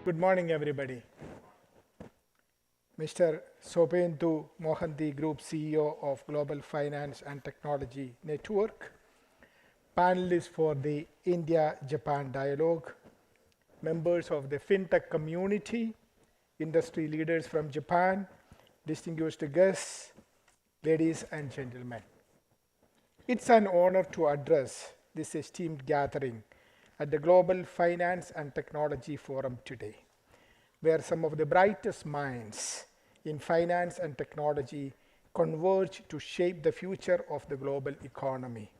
Good morning, everybody. Mr. Sobendu Mohanty, Group CEO of Global Finance and Technology Network, panelists for the India-Japan Dialogue, members of the FinTech community, industry leaders from Japan, distinguished guests, ladies and gentlemen. It's an honor to address this esteemed gathering at the Global Finance and Technology Forum today, where some of the brightest minds in finance and technology converge to shape the future of the global economy.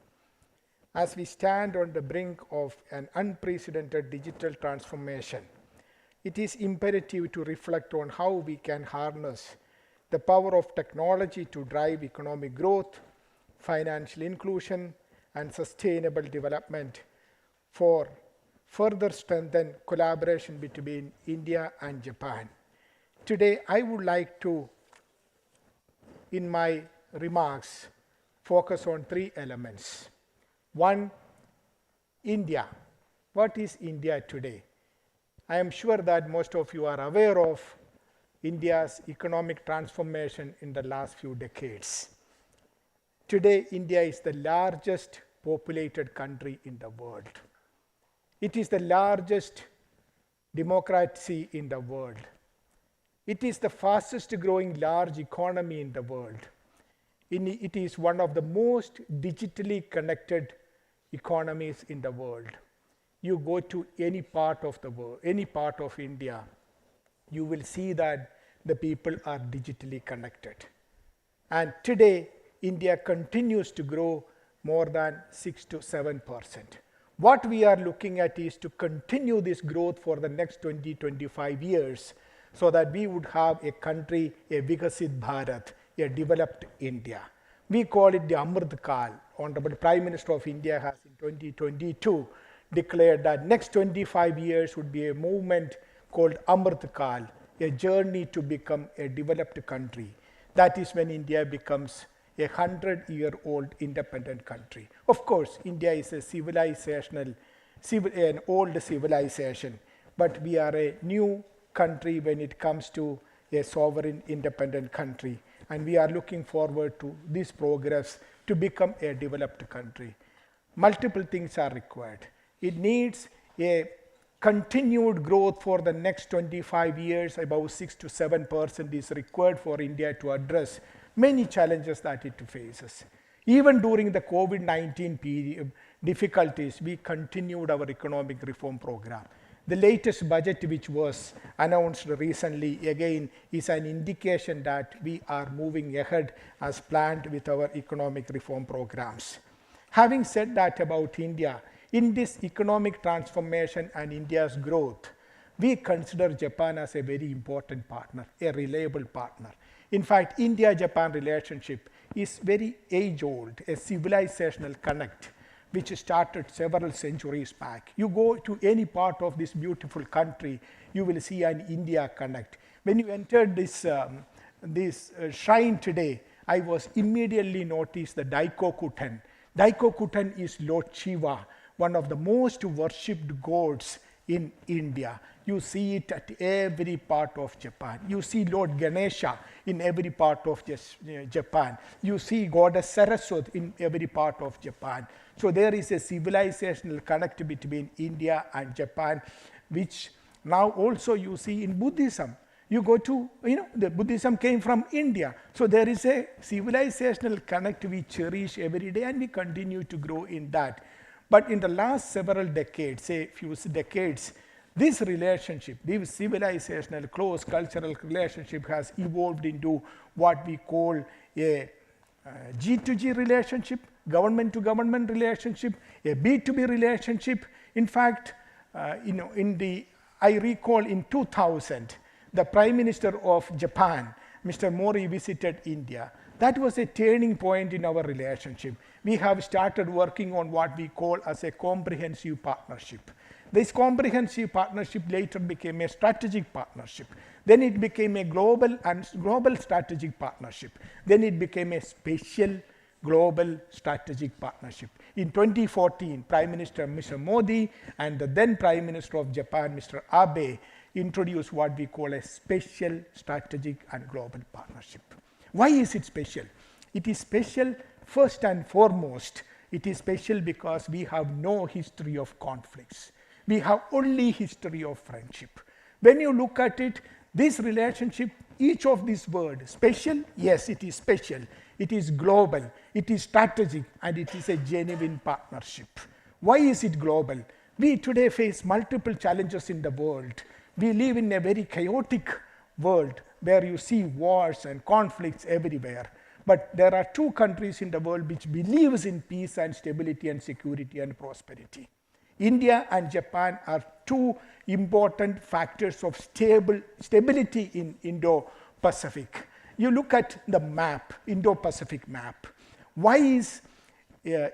As we stand on the brink of an unprecedented digital transformation, it is imperative to reflect on how we can harness the power of technology to drive economic growth, financial inclusion, and sustainable development for further strengthen collaboration between India and Japan. Today, I would like to, in my remarks, focus on three elements. One, India. What is India today? I am sure that most of you are aware of India's economic transformation in the last few decades. Today, India is the largest populated country in the world. It is the largest democracy in the world. It is the fastest growing large economy in the world. It is one of the most digitally connected economies in the world. You go to any part of the world, any part of India, you will see that the people are digitally connected. And today, India continues to grow more than 6 to 7%. What we are looking at is to continue this growth for the next 20-25 years so that we would have a country, a Vikasit Bharat, a developed India. We call it the Amrit Kal. Honorable Prime Minister of India has in 2022 declared that next 25 years would be a movement called Amrit Kal, a journey to become a developed country. That is when India becomes a 100-year-old independent country. Of course, India is an old civilization, but we are a new country when it comes to a sovereign independent country. And we are looking forward to this progress to become a developed country. Multiple things are required. It needs a continued growth for the next 25 years, about 6 to 7% is required for India to address many challenges that it faces. Even during the COVID-19 period difficulties, we continued our economic reform program. The latest budget which was announced recently again is an indication that we are moving ahead as planned with our economic reform programs. Having said that about India, in this economic transformation and India's growth, we consider Japan as a very important partner, a reliable partner. In fact, India-Japan relationship is very age-old, a civilizational connect, which started several centuries back. You go to any part of this beautiful country, you will see an India connect. When you entered this shrine today, I was immediately noticed the Daikokutan. Daikokutan is Lord Shiva, one of the most worshipped gods in India. You see it at every part of Japan. You see Lord Ganesha in every part of Japan. You see Goddess Saraswati in every part of Japan. So there is a civilizational connect between India and Japan, which now also you see in Buddhism. You go to, the Buddhism came from India. So there is a civilizational connect we cherish every day and we continue to grow in that. But in the last several decades, say few decades, this relationship, this civilizational close cultural relationship has evolved into what we call a G2G relationship, government to government relationship, a B2B relationship. In fact, I recall in 2000, the Prime Minister of Japan, Mr. Mori, visited India. That was a turning point in our relationship. We have started working on what we call as a comprehensive partnership. This comprehensive partnership later became a strategic partnership. Then it became a global strategic partnership. Then it became a special global strategic partnership. In 2014, Prime Minister Mr. Modi and the then Prime Minister of Japan, Mr. Abe, introduce what we call a special strategic and global partnership. Why is it special? It is special first and foremost. It is special because we have no history of conflicts. We have only history of friendship. When you look at it, this relationship, each of these words, special, yes, it is special. It is global, it is strategic, and it is a genuine partnership. Why is it global? We today face multiple challenges in the world. We live in a very chaotic world where you see wars and conflicts everywhere. But there are two countries in the world which believes in peace and stability and security and prosperity. India and Japan are two important factors of stability in Indo-Pacific. You look at the map, Indo-Pacific map. Why is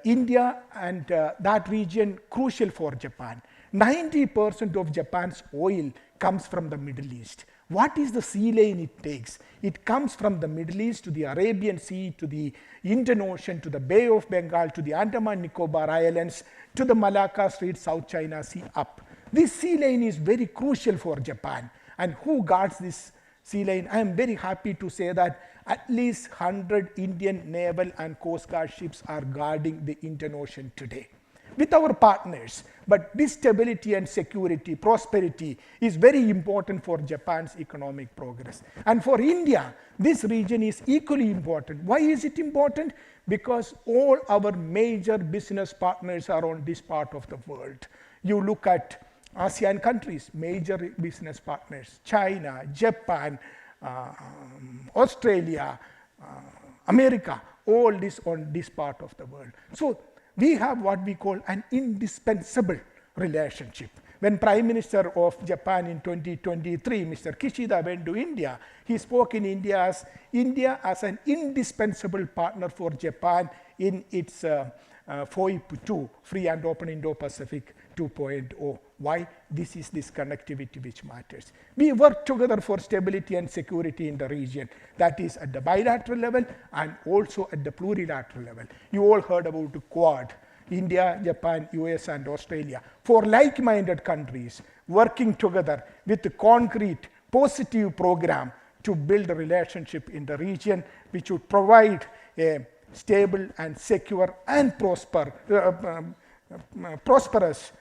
India and that region crucial for Japan? 90% of Japan's oil comes from the Middle East. What is the sea lane it takes? It comes from the Middle East to the Arabian Sea, to the Indian Ocean, to the Bay of Bengal, to the Andaman Nicobar Islands, to the Malacca Strait, South China Sea up. This sea lane is very crucial for Japan. And who guards this sea lane? I am very happy to say that at least 100 Indian naval and coast guard ships are guarding the Indian Ocean today with our partners. But this stability and security, prosperity is very important for Japan's economic progress. And for India, this region is equally important. Why is it important? Because all our major business partners are on this part of the world. You look at ASEAN countries, major business partners, China, Japan, Australia, America, all this on this part of the world. So we have what we call an indispensable relationship. When Prime Minister of Japan in 2023, Mr. Kishida, went to India, he spoke in India as an indispensable partner for Japan in its FOIP 2, Free and Open Indo-Pacific 2.0. Why? This is this connectivity which matters. We work together for stability and security in the region. That is at the bilateral level and also at the plurilateral level. You all heard about the Quad, India, Japan, US and Australia. For like-minded countries working together with a concrete, positive program to build a relationship in the region which would provide a stable and secure and prosperous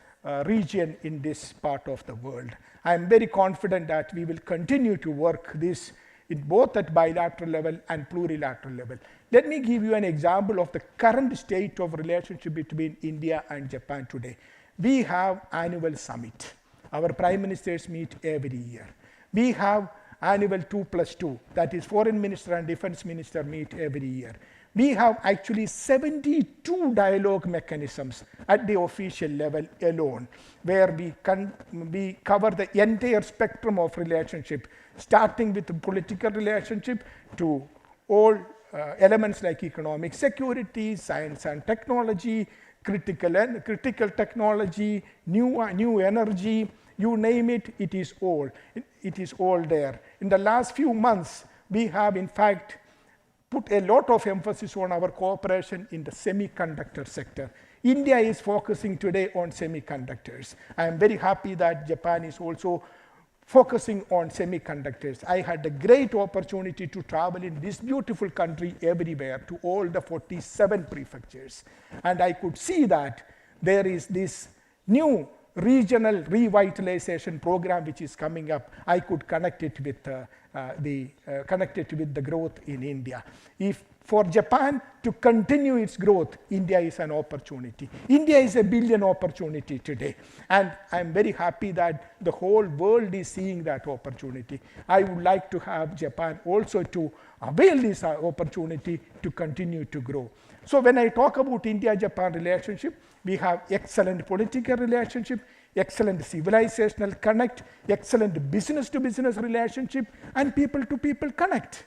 region in this part of the world. I am very confident that we will continue to work this in both at bilateral level and plurilateral level. Let me give you an example of the current state of relationship between India and Japan today. We have annual summit. Our prime ministers meet every year. We have annual 2+2, that is foreign minister and defense minister meet every year. We have actually 72 dialogue mechanisms at the official level alone, where we cover the entire spectrum of relationship, starting with the political relationship to all elements like economic security, science and technology, critical technology, new energy, you name it, it is all there. In the last few months, we have in fact put a lot of emphasis on our cooperation in the semiconductor sector. India is focusing today on semiconductors. I am very happy that Japan is also focusing on semiconductors. I had a great opportunity to travel in this beautiful country everywhere to all the 47 prefectures. And I could see that there is this new regional revitalization program which is coming up. I could connect it with the growth in India. If for Japan to continue its growth, India is an opportunity. India is a billion opportunity today. And I'm very happy that the whole world is seeing that opportunity. I would like to have Japan also to avail this opportunity to continue to grow. So when I talk about India-Japan relationship, we have excellent political relationship, excellent civilizational connect, excellent business-to-business relationship, and people-to-people connect.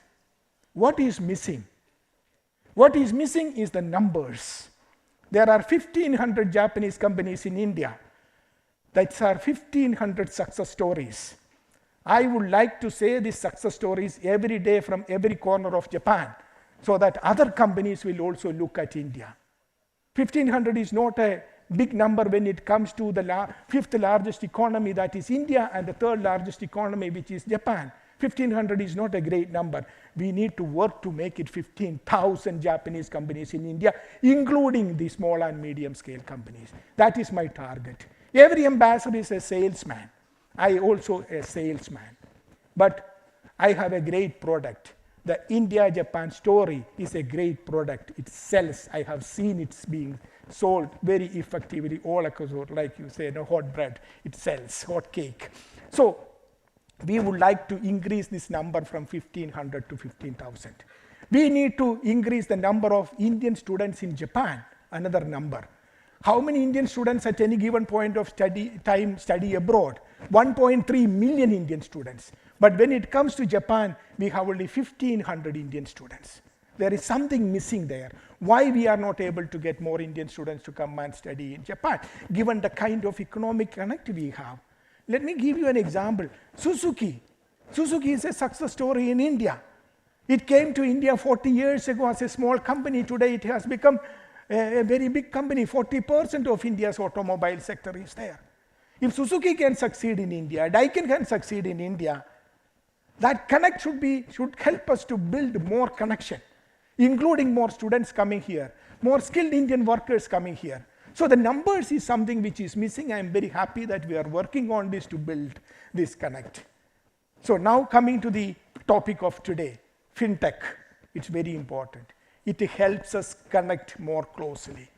What is missing? What is missing is the numbers. There are 1,500 Japanese companies in India. That's our 1,500 success stories. I would like to say these success stories every day from every corner of Japan, so that other companies will also look at India. 1,500 is not a big number when it comes to the fifth largest economy, that is India, and the third largest economy, which is Japan. 1,500 is not a great number. We need to work to make it 15,000 Japanese companies in India, including the small and medium scale companies. That is my target. Every ambassador is a salesman. I also a salesman. But I have a great product. The India-Japan story is a great product. It sells. I have seen it being sold very effectively all across, like you say, hot bread. It sells, hot cake. So we would like to increase this number from 1,500 to 15,000. We need to increase the number of Indian students in Japan, another number. How many Indian students at any given point of time study abroad? 1.3 million Indian students. But when it comes to Japan, we have only 1,500 Indian students. There is something missing there. Why we are not able to get more Indian students to come and study in Japan, given the kind of economic connect we have? Let me give you an example. Suzuki. Suzuki is a success story in India. It came to India 40 years ago as a small company. Today it has become a very big company. 40% of India's automobile sector is there. If Suzuki can succeed in India, Daikin can succeed in India, that connect should help us to build more connection, including more students coming here, more skilled Indian workers coming here. So the numbers is something which is missing. I am very happy that we are working on this to build this connect. So now coming to the topic of today, fintech. It's very important. It helps us connect more closely.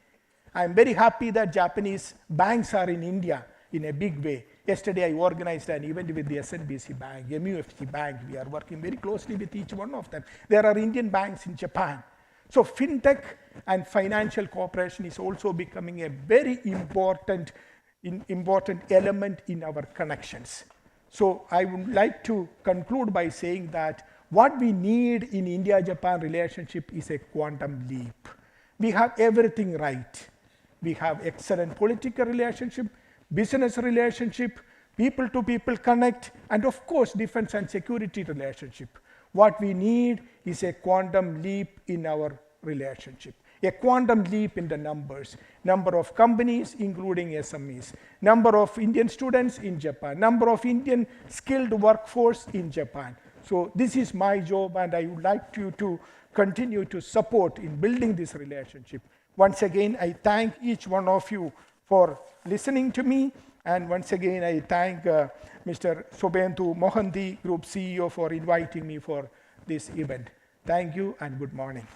I am very happy that Japanese banks are in India in a big way. Yesterday I organized an event with the SNBC Bank, MUFG Bank. We are working very closely with each one of them. There are Indian banks in Japan. So fintech and financial cooperation is also becoming a very important element in our connections. So I would like to conclude by saying that what we need in India-Japan relationship is a quantum leap. We have everything right. We have excellent political relationship, business relationship, people-to-people connect, and of course defense and security relationship. What we need is a quantum leap in our relationship, a quantum leap in the numbers, number of companies including SMEs, number of Indian students in Japan, number of Indian skilled workforce in Japan. So this is my job, and I would like you to continue to support in building this relationship. Once again, I thank each one of you for listening to me, and once again I thank Mr. Sobendu Mohanty, Group CEO, for inviting me for this event. Thank you and good morning.